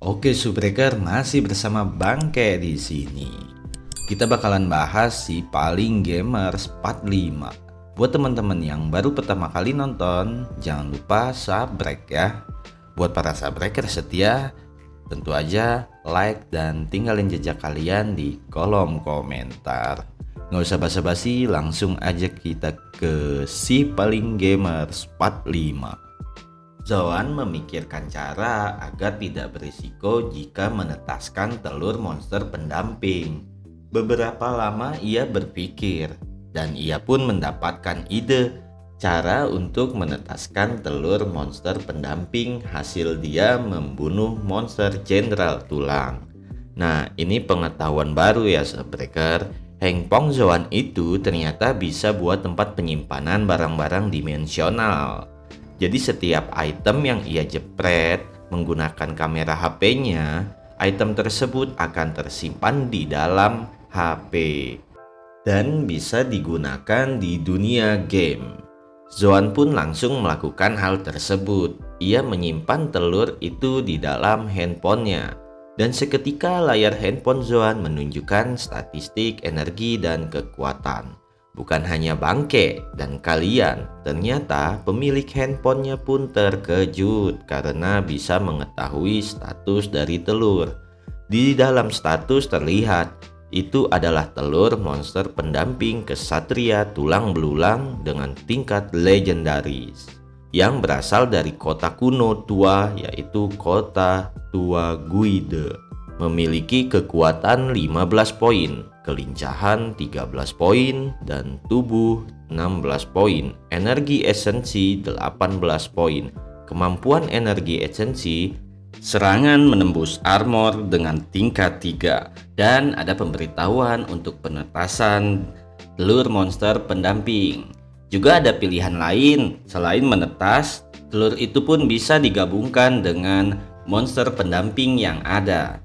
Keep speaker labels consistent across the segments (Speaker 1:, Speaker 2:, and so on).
Speaker 1: Oke, Subbreaker, masih bersama Bangke di sini. Kita bakalan bahas si Paling Gamers 45. Buat teman-teman yang baru pertama kali nonton, jangan lupa subrek ya. Buat para subbreaker setia, tentu aja like dan tinggalin jejak kalian di kolom komentar. Nggak usah basa-basi, langsung aja kita ke si Paling Gamers 45. Zoan memikirkan cara agar tidak berisiko jika menetaskan telur monster pendamping. Beberapa lama ia berpikir, dan ia pun mendapatkan ide cara untuk menetaskan telur monster pendamping hasil dia membunuh monster Jenderal Tulang. Nah, ini pengetahuan baru ya Subbreaker. Hengpong Zoan itu ternyata bisa buat tempat penyimpanan barang-barang dimensional. Jadi setiap item yang ia jepret menggunakan kamera HP-nya, item tersebut akan tersimpan di dalam HP dan bisa digunakan di dunia game. Zoan pun langsung melakukan hal tersebut. Ia menyimpan telur itu di dalam handphonenya, dan seketika layar handphone Zoan menunjukkan statistik energi dan kekuatan. Bukan hanya Bangke dan kalian, ternyata pemilik handphonenya pun terkejut karena bisa mengetahui status dari telur. Di dalam status terlihat itu adalah telur monster pendamping kesatria tulang belulang dengan tingkat legendaris yang berasal dari kota kuno tua, yaitu kota tua Guide. Memiliki kekuatan 15 poin, kelincahan 13 poin, dan tubuh 16 poin, energi esensi 18 poin, kemampuan energi esensi, serangan menembus armor dengan tingkat 3, dan ada pemberitahuan untuk penetasan telur monster pendamping. Juga ada pilihan lain, selain menetas, telur itu pun bisa digabungkan dengan monster pendamping yang ada.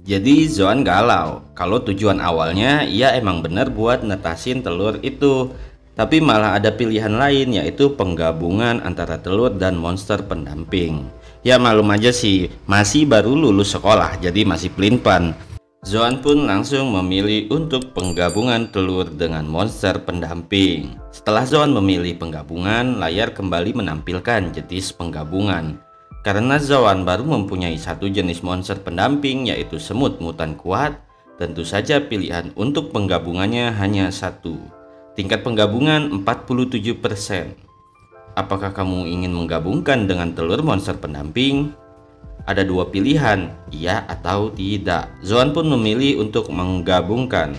Speaker 1: Jadi Zoan galau kalau tujuan awalnya ia emang bener buat netasin telur itu, tapi malah ada pilihan lain, yaitu penggabungan antara telur dan monster pendamping. Ya malum aja sih, masih baru lulus sekolah jadi masih pelin-pelan. Zoan pun langsung memilih untuk penggabungan telur dengan monster pendamping. Setelah Zoan memilih penggabungan, layar kembali menampilkan jenis penggabungan. Karena Zoan baru mempunyai satu jenis monster pendamping, yaitu semut mutan kuat, tentu saja pilihan untuk penggabungannya hanya satu. Tingkat penggabungan 47%. Apakah kamu ingin menggabungkan dengan telur monster pendamping? Ada dua pilihan, iya atau tidak. Zoan pun memilih untuk menggabungkan.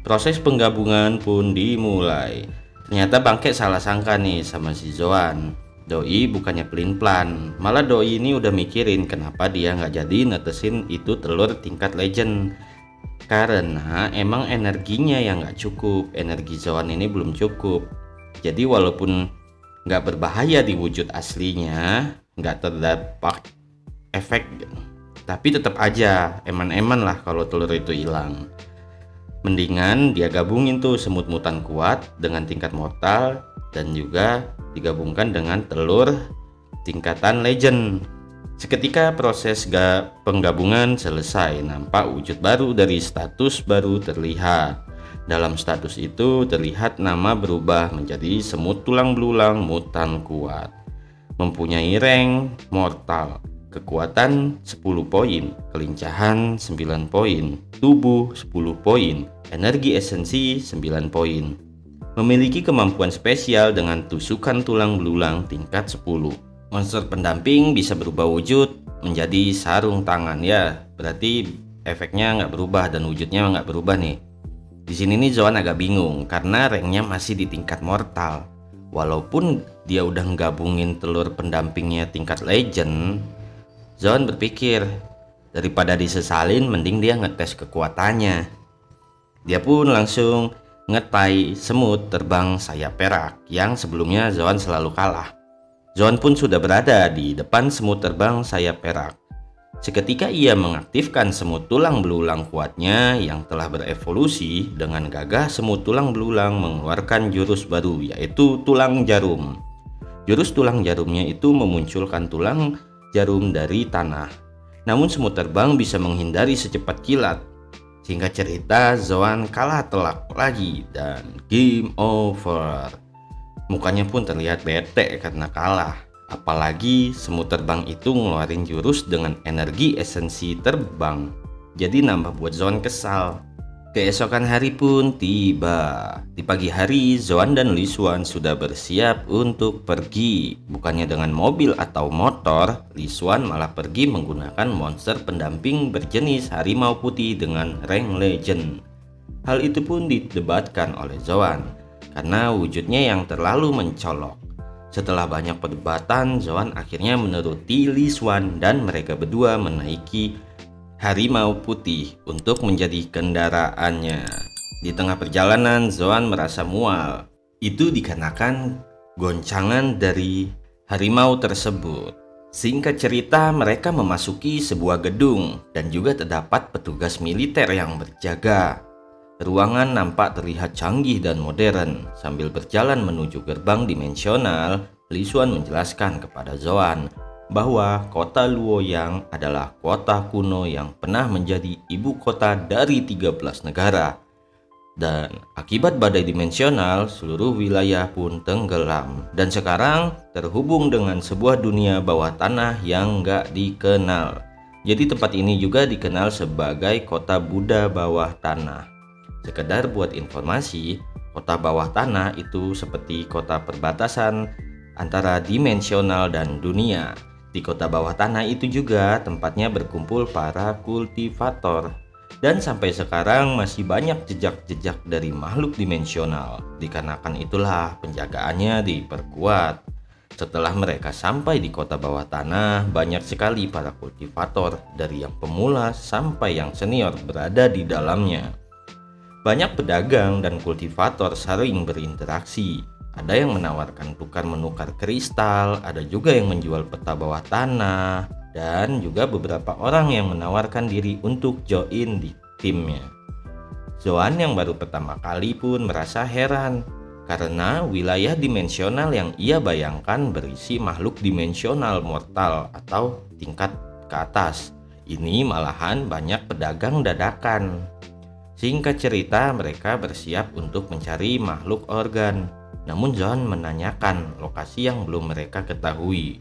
Speaker 1: Proses penggabungan pun dimulai. Ternyata Bangke salah sangka nih sama si Zoan. Doi bukannya pelin-pelan, malah Doi ini udah mikirin kenapa dia nggak jadi netesin itu telur tingkat legend. Karena emang energinya yang nggak cukup, energi Zoan ini belum cukup. Jadi walaupun nggak berbahaya di wujud aslinya, nggak terdapat efek, tapi tetap aja eman-eman lah kalau telur itu hilang. Mendingan dia gabungin tuh semut mutan kuat dengan tingkat mortal, dan juga digabungkan dengan telur tingkatan legend. Seketika proses penggabungan selesai, nampak wujud baru dari status baru terlihat. Dalam status itu terlihat nama berubah menjadi semut tulang belulang mutan kuat. Mempunyai rank mortal, kekuatan 10 poin, kelincahan 9 poin, tubuh 10 poin, energi esensi 9 poin. Memiliki kemampuan spesial dengan tusukan tulang belulang tingkat 10. Monster pendamping bisa berubah wujud menjadi sarung tangan ya, berarti efeknya nggak berubah dan wujudnya nggak berubah nih. Di sini nih Zoan agak bingung karena ranknya masih di tingkat mortal. Walaupun dia udah gabungin telur pendampingnya tingkat legend, Zoan berpikir daripada disesalin mending dia ngetes kekuatannya. Dia pun langsung ngetai semut terbang sayap perak yang sebelumnya Zoan selalu kalah. Zoan pun sudah berada di depan semut terbang sayap perak. Seketika ia mengaktifkan semut tulang belulang kuatnya yang telah berevolusi. Dengan gagah semut tulang belulang mengeluarkan jurus baru, yaitu tulang jarum. Jurus tulang jarumnya itu memunculkan tulang jarum dari tanah. Namun semut terbang bisa menghindari secepat kilat. Singkat cerita, Zoan kalah telak lagi dan game over. Mukanya pun terlihat bete karena kalah. Apalagi semut terbang itu ngeluarin jurus dengan energi esensi terbang. Jadi nambah buat Zoan kesal. Keesokan hari pun tiba. Di pagi hari, Zoan dan Lisuan sudah bersiap untuk pergi. Bukannya dengan mobil atau motor, Lisuan malah pergi menggunakan monster pendamping berjenis harimau putih dengan rank legend. Hal itu pun didebatkan oleh Zoan karena wujudnya yang terlalu mencolok. Setelah banyak perdebatan, Zoan akhirnya menuruti Lisuan dan mereka berdua menaiki harimau putih untuk menjadi kendaraannya. Di tengah perjalanan, Zoan merasa mual. Itu dikarenakan goncangan dari harimau tersebut. Singkat cerita, mereka memasuki sebuah gedung dan juga terdapat petugas militer yang berjaga. Ruangan nampak terlihat canggih dan modern. Sambil berjalan menuju gerbang dimensional, Lisuan menjelaskan kepada Zoan bahwa kota Luoyang adalah kota kuno yang pernah menjadi ibu kota dari 13 negara. Dan akibat badai dimensional, seluruh wilayah pun tenggelam. Dan sekarang terhubung dengan sebuah dunia bawah tanah yang gak dikenal. Jadi tempat ini juga dikenal sebagai kota Buddha bawah tanah. Sekedar buat informasi, kota bawah tanah itu seperti kota perbatasan antara dimensional dan dunia. Di kota bawah tanah itu juga tempatnya berkumpul para kultivator. Dan sampai sekarang masih banyak jejak-jejak dari makhluk dimensional. Dikarenakan itulah penjagaannya diperkuat. Setelah mereka sampai di kota bawah tanah, banyak sekali para kultivator dari yang pemula sampai yang senior berada di dalamnya. Banyak pedagang dan kultivator saling berinteraksi. Ada yang menawarkan tukar-menukar kristal, ada juga yang menjual peta bawah tanah, dan juga beberapa orang yang menawarkan diri untuk join di timnya. Zoan yang baru pertama kali pun merasa heran, karena wilayah dimensional yang ia bayangkan berisi makhluk dimensional mortal atau tingkat ke atas. Ini malahan banyak pedagang dadakan. Singkat cerita, mereka bersiap untuk mencari makhluk organ. Namun Zoan menanyakan lokasi yang belum mereka ketahui.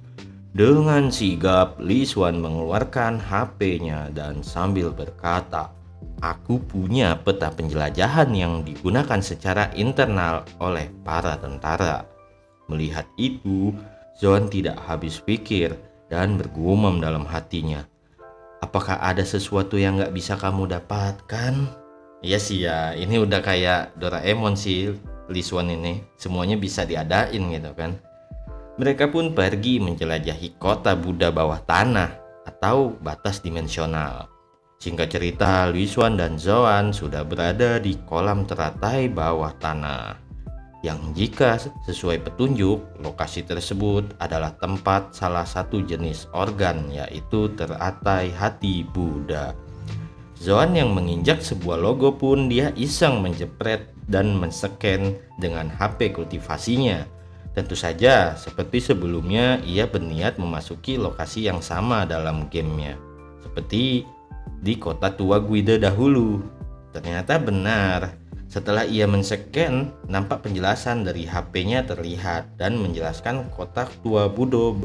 Speaker 1: Dengan sigap, Lisuan mengeluarkan HP-nya dan sambil berkata, "Aku punya peta penjelajahan yang digunakan secara internal oleh para tentara." Melihat itu, Zoan tidak habis pikir dan bergumam dalam hatinya. Apakah ada sesuatu yang gak bisa kamu dapatkan? Iya sih ya, ini udah kayak Doraemon sih. Lisuan ini semuanya bisa diadain gitu kan. Mereka pun pergi menjelajahi kota Buddha bawah tanah atau batas dimensional. Singkat cerita, Lisuan dan Zoan sudah berada di kolam teratai bawah tanah, yang jika sesuai petunjuk, lokasi tersebut adalah tempat salah satu jenis organ, yaitu teratai hati Buddha. Zoan yang menginjak sebuah logo pun dia iseng menjepret dan men-scan dengan HP kultivasinya. Tentu saja seperti sebelumnya, ia berniat memasuki lokasi yang sama dalam gamenya, seperti di kota tua Guide dahulu. Ternyata benar, setelah ia men-scan, nampak penjelasan dari HP-nya terlihat dan menjelaskan kota tua Buddha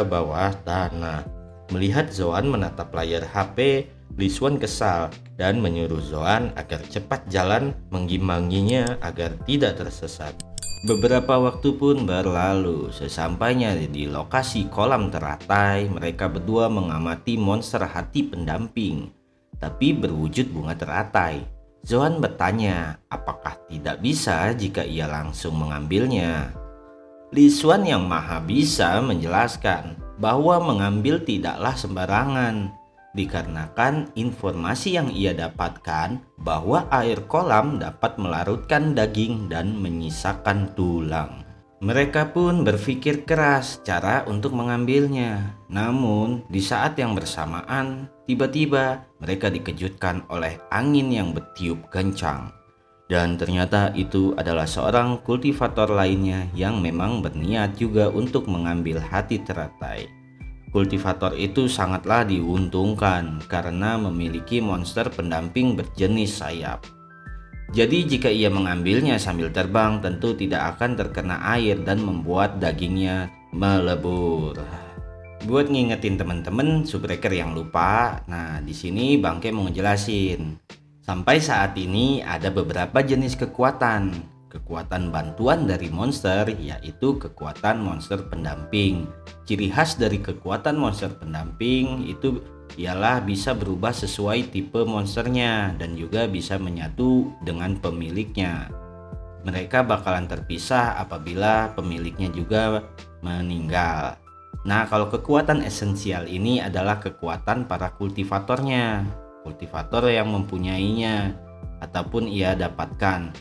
Speaker 1: bawah tanah. Melihat Zoan menatap layar HP, Lisuan kesal dan menyuruh Zoan agar cepat jalan mengimbanginya agar tidak tersesat. Beberapa waktu pun berlalu. Sesampainya di lokasi kolam teratai, mereka berdua mengamati monster hati pendamping, tapi berwujud bunga teratai. Zoan bertanya, apakah tidak bisa jika ia langsung mengambilnya? Lisuan yang maha bisa menjelaskan bahwa mengambil tidaklah sembarangan, dikarenakan informasi yang ia dapatkan bahwa air kolam dapat melarutkan daging dan menyisakan tulang. Mereka pun berpikir keras cara untuk mengambilnya. Namun di saat yang bersamaan, tiba-tiba mereka dikejutkan oleh angin yang bertiup kencang. Dan ternyata itu adalah seorang kultivator lainnya yang memang berniat juga untuk mengambil hati teratai. Kultivator itu sangatlah diuntungkan karena memiliki monster pendamping berjenis sayap. Jadi jika ia mengambilnya sambil terbang, tentu tidak akan terkena air dan membuat dagingnya melebur. Buat ngingetin teman-teman Subbreaker yang lupa, nah di sini Bangke mau ngejelasin. Sampai saat ini ada beberapa jenis kekuatan. Kekuatan bantuan dari monster yaitu kekuatan monster pendamping. Ciri khas dari kekuatan monster pendamping itu ialah bisa berubah sesuai tipe monsternya dan juga bisa menyatu dengan pemiliknya. Mereka bakalan terpisah apabila pemiliknya juga meninggal. Nah, kalau kekuatan esensial ini adalah kekuatan para kultivatornya, kultivator yang mempunyainya ataupun ia dapatkan.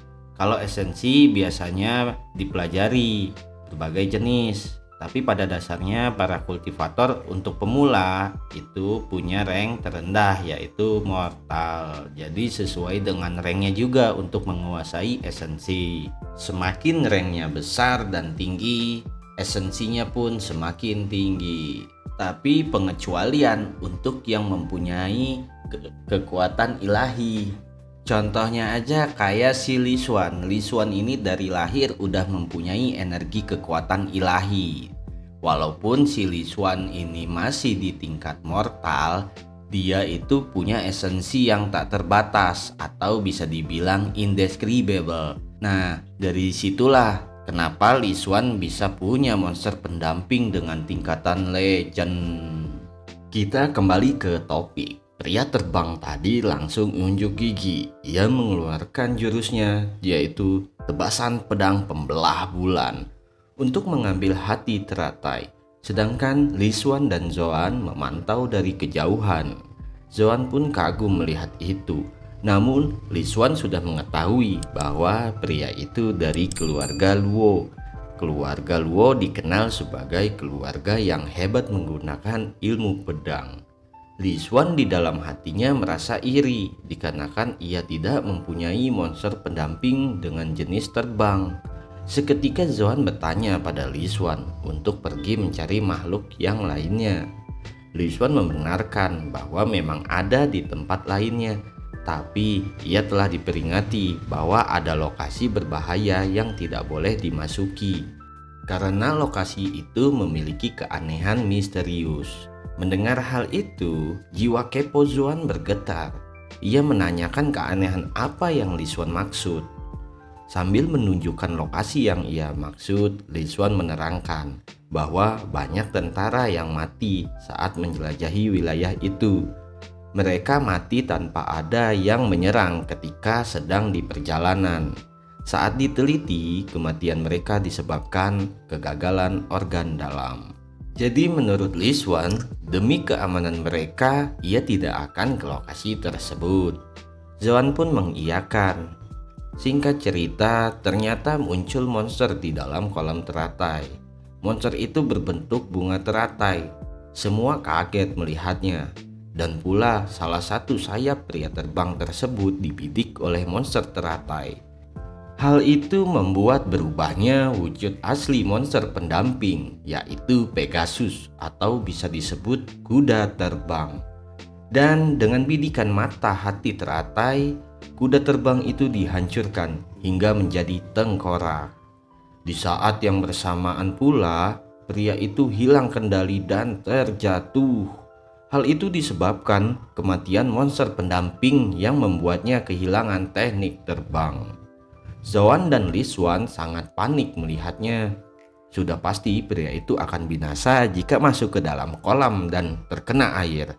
Speaker 1: Kalau esensi biasanya dipelajari berbagai jenis, tapi pada dasarnya para kultivator untuk pemula itu punya rank terendah yaitu mortal. Jadi sesuai dengan ranknya juga untuk menguasai esensi. Semakin ranknya besar dan tinggi, esensinya pun semakin tinggi. Tapi pengecualian untuk yang mempunyai kekuatan ilahi. Contohnya aja kayak si Li Xuan. Li Xuan ini dari lahir udah mempunyai energi kekuatan ilahi. Walaupun si Li Xuan ini masih di tingkat mortal, dia itu punya esensi yang tak terbatas atau bisa dibilang indescribable. Nah, dari situlah kenapa Li Xuan bisa punya monster pendamping dengan tingkatan legend. Kita kembali ke topik. Pria terbang tadi langsung unjuk gigi. Ia mengeluarkan jurusnya, yaitu tebasan pedang pembelah bulan, untuk mengambil hati teratai. Sedangkan Li Xuan dan Zoan memantau dari kejauhan. Zoan pun kagum melihat itu. Namun Li Xuan sudah mengetahui bahwa pria itu dari keluarga Luo. Keluarga Luo dikenal sebagai keluarga yang hebat menggunakan ilmu pedang. Li Xuan di dalam hatinya merasa iri dikarenakan ia tidak mempunyai monster pendamping dengan jenis terbang. Seketika Zoan bertanya pada Li Xuan untuk pergi mencari makhluk yang lainnya. Li Xuan membenarkan bahwa memang ada di tempat lainnya, tapi ia telah diperingati bahwa ada lokasi berbahaya yang tidak boleh dimasuki karena lokasi itu memiliki keanehan misterius. Mendengar hal itu, jiwa kepo Zoan bergetar. Ia menanyakan keanehan apa yang Li Xuan maksud. Sambil menunjukkan lokasi yang ia maksud, Li Xuan menerangkan bahwa banyak tentara yang mati saat menjelajahi wilayah itu. Mereka mati tanpa ada yang menyerang ketika sedang di perjalanan. Saat diteliti, kematian mereka disebabkan kegagalan organ dalam. Jadi menurut Li Xuan, demi keamanan mereka, ia tidak akan ke lokasi tersebut. Zoan pun mengiyakan. Singkat cerita, ternyata muncul monster di dalam kolam teratai. Monster itu berbentuk bunga teratai. Semua kaget melihatnya. Dan pula salah satu sayap pria terbang tersebut dibidik oleh monster teratai. Hal itu membuat berubahnya wujud asli monster pendamping, yaitu Pegasus atau bisa disebut kuda terbang. Dan dengan bidikan mata hati teratai, kuda terbang itu dihancurkan hingga menjadi tengkorak. Di saat yang bersamaan pula, pria itu hilang kendali dan terjatuh. Hal itu disebabkan kematian monster pendamping yang membuatnya kehilangan teknik terbang. Zoan dan Li Xuan sangat panik melihatnya. Sudah pasti pria itu akan binasa jika masuk ke dalam kolam dan terkena air.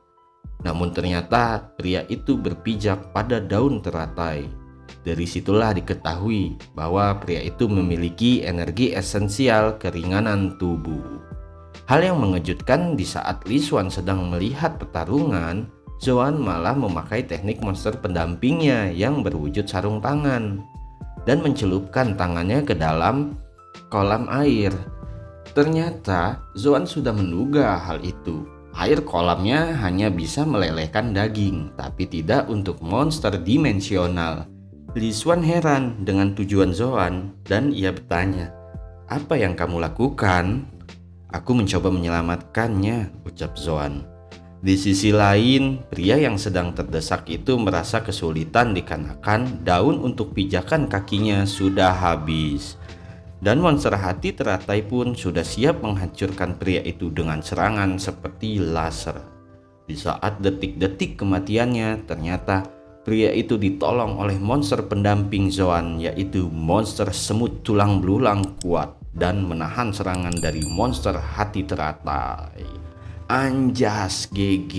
Speaker 1: Namun ternyata pria itu berpijak pada daun teratai. Dari situlah diketahui bahwa pria itu memiliki energi esensial keringanan tubuh. Hal yang mengejutkan di saat Li Xuan sedang melihat pertarungan, Zoan malah memakai teknik monster pendampingnya yang berwujud sarung tangan dan mencelupkan tangannya ke dalam kolam air. Ternyata Zoan sudah menduga hal itu. Air kolamnya hanya bisa melelehkan daging, tapi tidak untuk monster dimensional. Li Xuan heran dengan tujuan Zoan dan ia bertanya, "Apa yang kamu lakukan?" Aku mencoba menyelamatkannya, ucap Zoan. Di sisi lain, pria yang sedang terdesak itu merasa kesulitan dikarenakan daun untuk pijakan kakinya sudah habis. Dan monster hati teratai pun sudah siap menghancurkan pria itu dengan serangan seperti laser. Di saat detik-detik kematiannya, ternyata pria itu ditolong oleh monster pendamping Zoan, yaitu monster semut tulang belulang kuat dan menahan serangan dari monster hati teratai. Anjas GG.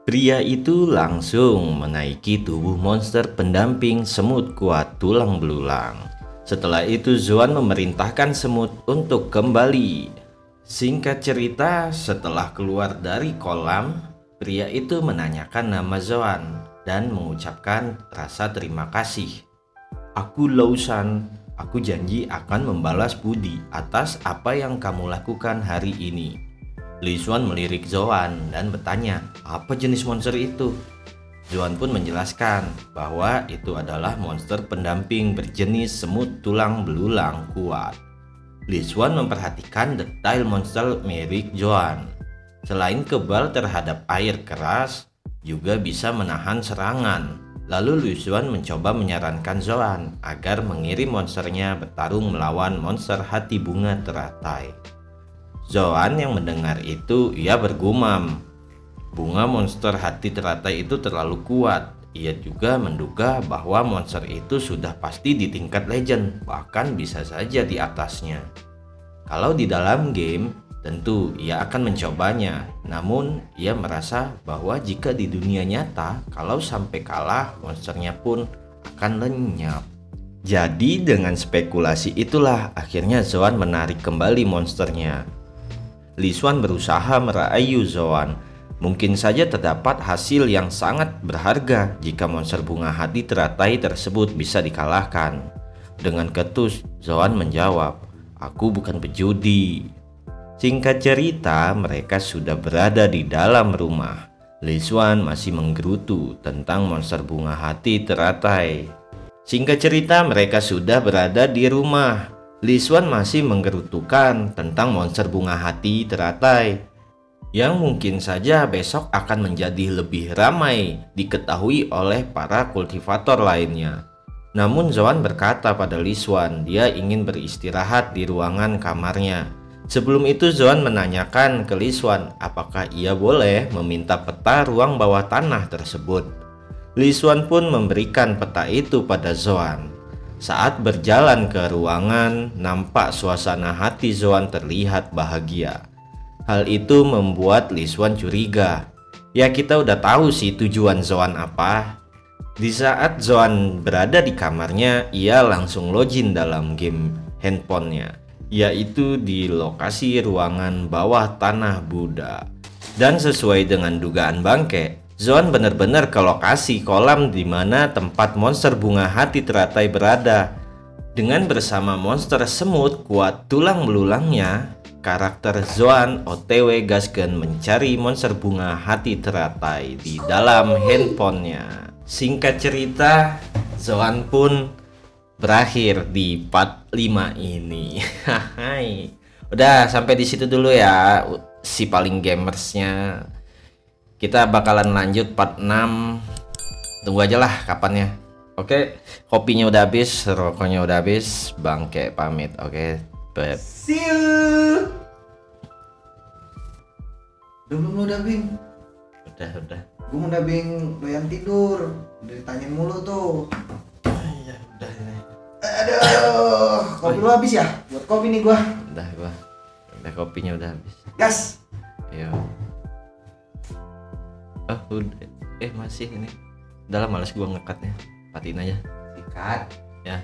Speaker 1: Pria itu langsung menaiki tubuh monster pendamping semut kuat tulang belulang. Setelah itu Zoan memerintahkan semut untuk kembali. Singkat cerita, setelah keluar dari kolam, pria itu menanyakan nama Zoan dan mengucapkan rasa terima kasih. Aku Lausan, aku janji akan membalas budi atas apa yang kamu lakukan hari ini. Lisuan melirik Zoan dan bertanya, apa jenis monster itu? Zoan pun menjelaskan bahwa itu adalah monster pendamping berjenis semut tulang belulang kuat. Lisuan memperhatikan detail monster mirip Zoan. Selain kebal terhadap air keras, juga bisa menahan serangan. Lalu Lisuan mencoba menyarankan Zoan agar mengirim monsternya bertarung melawan monster hati bunga teratai. Zoan yang mendengar itu, ia bergumam. Bunga monster hati teratai itu terlalu kuat. Ia juga menduga bahwa monster itu sudah pasti di tingkat legend, bahkan bisa saja di atasnya. Kalau di dalam game, tentu ia akan mencobanya. Namun, ia merasa bahwa jika di dunia nyata, kalau sampai kalah, monsternya pun akan lenyap. Jadi dengan spekulasi itulah akhirnya Zoan menarik kembali monsternya. Lisuan berusaha merayu Zoan. Mungkin saja terdapat hasil yang sangat berharga jika monster bunga hati teratai tersebut bisa dikalahkan. Dengan ketus, Zoan menjawab, aku bukan pejudi. Singkat cerita, mereka sudah berada di dalam rumah. Lisuan masih menggerutu tentang monster bunga hati teratai. Singkat cerita, mereka sudah berada di rumah. Lisuan masih menggerutukan tentang monster bunga hati teratai yang mungkin saja besok akan menjadi lebih ramai diketahui oleh para kultivator lainnya. Namun Zoan berkata pada Lisuan dia ingin beristirahat di ruangan kamarnya. Sebelum itu Zoan menanyakan ke Lisuan apakah ia boleh meminta peta ruang bawah tanah tersebut. Lisuan pun memberikan peta itu pada Zoan. Saat berjalan ke ruangan, nampak suasana hati Zoan terlihat bahagia. Hal itu membuat Lisuan curiga. Ya kita udah tahu sih tujuan Zoan apa. Di saat Zoan berada di kamarnya, ia langsung login dalam game handphonenya, yaitu di lokasi ruangan bawah tanah Buddha. Dan sesuai dengan dugaan Bangke, Zoan benar-benar ke lokasi kolam di mana tempat monster bunga hati teratai berada. Dengan bersama monster semut kuat tulang belulangnya, karakter Zoan OTW gaskeun mencari monster bunga hati teratai di dalam handphonenya. Singkat cerita, Zoan pun berakhir di part 5 ini. Udah sampai di situ dulu ya si paling gamersnya. Kita bakalan lanjut part 6. Tunggu aja lah kapannya. Oke, kopinya udah habis, rokoknya udah habis, Bangke pamit. Oke, bye.
Speaker 2: See you. Belum udah Bing.
Speaker 1: Udah.
Speaker 2: Gue udah Bing doyan tidur. Udah ditanyain mulu tuh.
Speaker 1: Ya udah ini.
Speaker 2: Aduh, kopi lu habis ya? Buat kopi nih gua.
Speaker 1: Udah kopinya udah habis.
Speaker 2: Gas.
Speaker 1: Ayo. Udah. Masih ini. Udah lah males gua ngekatnya. Matiin aja.
Speaker 2: Sikat.
Speaker 1: Ya.